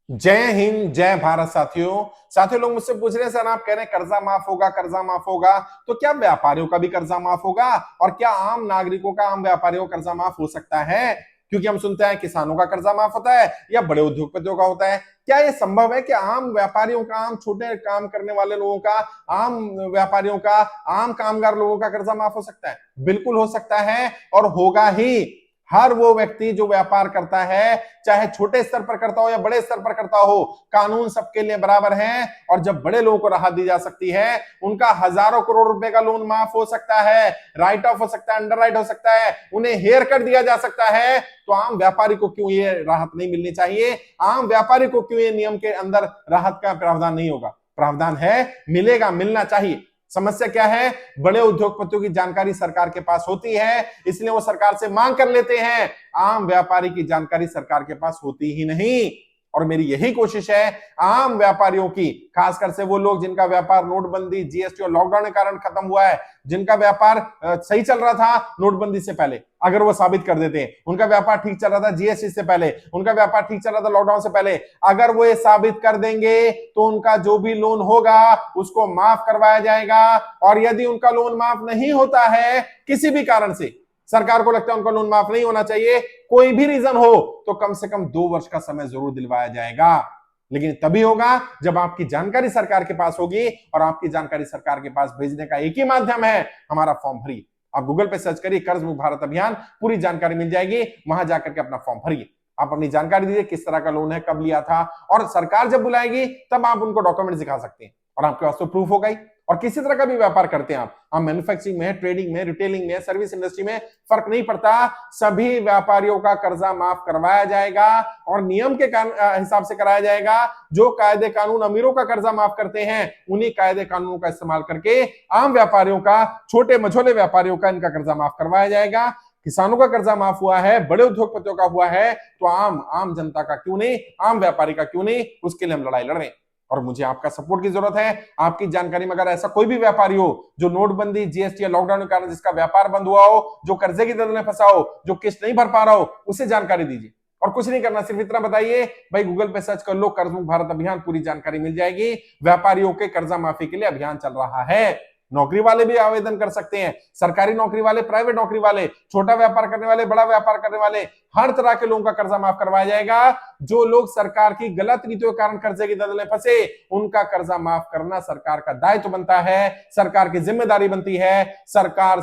जय हिंद, जय भारत। साथियों लोग मुझसे पूछ रहे हैं, सर आप कह रहे हैं कर्जा माफ होगा, कर्जा माफ होगा, तो क्या व्यापारियों का भी कर्जा माफ होगा और क्या आम नागरिकों का, आम व्यापारियों का कर्जा माफ हो सकता है? क्योंकि हम सुनते हैं किसानों का कर्जा माफ होता है या बड़े उद्योगपतियों का होता है। क्या यह संभव है कि आम व्यापारियों का, आम छोटे काम करने वाले लोगों का, आम व्यापारियों का, आम कामगार लोगों का कर्जा माफ हो सकता है? बिल्कुल हो सकता है और होगा ही। हर वो व्यक्ति जो व्यापार करता है, चाहे छोटे स्तर पर करता हो या बड़े स्तर पर करता हो, कानून सबके लिए बराबर है। और जब बड़े लोगों को राहत दी जा सकती है, उनका हजारों करोड़ रुपए का लोन माफ हो सकता है, राइट ऑफ हो सकता है, अंडर राइट हो सकता है, उन्हें हेयर कट दिया जा सकता है, तो आम व्यापारी को क्यों ये राहत नहीं मिलनी चाहिए? आम व्यापारी को क्यों ये नियम के अंदर राहत का प्रावधान नहीं होगा? प्रावधान है, मिलेगा, मिलना चाहिए। समस्या क्या है? बड़े उद्योगपतियों की जानकारी सरकार के पास होती है, इसलिए वो सरकार से मांग कर लेते हैं। आम व्यापारी की जानकारी सरकार के पास होती ही नहीं। और मेरी यही कोशिश है आम व्यापारियों की, खासकर से वो लोग जिनका व्यापार नोटबंदी, जीएसटी और लॉकडाउन के कारण खत्म हुआ है, जिनका व्यापार सही चल रहा था नोटबंदी से पहले, अगर वो साबित कर देते हैं उनका व्यापार ठीक चल रहा था जीएसटी से पहले, उनका व्यापार ठीक चल रहा था लॉकडाउन से पहले, अगर वो ये साबित कर देंगे तो उनका जो भी लोन होगा उसको माफ करवाया जाएगा। और यदि उनका लोन माफ नहीं होता है, किसी भी कारण से सरकार को लगता है उनका लोन माफ नहीं होना चाहिए, कोई भी रीजन हो, तो कम से कम 2 वर्ष का समय जरूर दिलवाया जाएगा। लेकिन तभी होगा जब आपकी जानकारी सरकार के पास होगी, और आपकी जानकारी सरकार के पास भेजने का एक ही माध्यम है, हमारा फॉर्म भरिए। आप गूगल पे सर्च करिए कर्ज मुक्त भारत अभियान, पूरी जानकारी मिल जाएगी, वहां जाकर के अपना फॉर्म भरिए। आप अपनी जानकारी दीजिए, किस तरह का लोन है, कब लिया था, और सरकार जब बुलाएगी तब आप उनको डॉक्यूमेंट दिखा सकते हैं और आपके पास तो प्रूफ होगा ही। और किसी तरह का भी व्यापार करते हैं आप मैन्युफैक्चरिंग में, ट्रेडिंग में, रिटेलिंग में, सर्विस इंडस्ट्री में, फर्क नहीं पड़ता, सभी व्यापारियों का कर्जा माफ करवाया जाएगा और नियम के हिसाब से कराया जाएगा। जो कायदे कानून अमीरों का कर्जा माफ करते हैं, उन्हीं कायदे कानूनों का इस्तेमाल करके आम व्यापारियों का, छोटे मझोले व्यापारियों का इनका कर्जा माफ करवाया जाएगा। किसानों का कर्जा माफ हुआ है, बड़े उद्योगपतियों का हुआ है, तो आम जनता का क्यों नहीं, आम व्यापारी का क्यों नहीं? उसके लिए हम लड़ाई लड़ रहे हैं और मुझे आपका सपोर्ट की जरूरत है। आपकी जानकारी में अगर ऐसा कोई भी व्यापारी हो जो नोटबंदी, जीएसटी या लॉकडाउन के कारण जिसका व्यापार बंद हुआ हो, जो कर्जे की दलदल में फंसा हो, जो किस्त नहीं भर पा रहा हो, उसे जानकारी दीजिए। और कुछ नहीं करना, सिर्फ इतना बताइए, भाई गूगल पे सर्च कर लो कर्ज मुक्त भारत अभियान, पूरी जानकारी मिल जाएगी। व्यापारियों के कर्जा माफी के लिए अभियान चल रहा है। नौकरी वाले भी आवेदन कर सकते हैं, सरकारी नौकरी वाले, प्राइवेट नौकरी वाले, छोटा व्यापार करने वाले, बड़ा व्यापार करने वाले, हर तरह के लोगों का कर्जा माफ करवाया जाएगा। जो लोग सरकार की गलत नीतियों के कारण कर्जे की दलदल में फंसे, उनका कर्जा माफ करना सरकार का दायित्व बनता है, सरकार की जिम्मेदारी बनती है। सरकार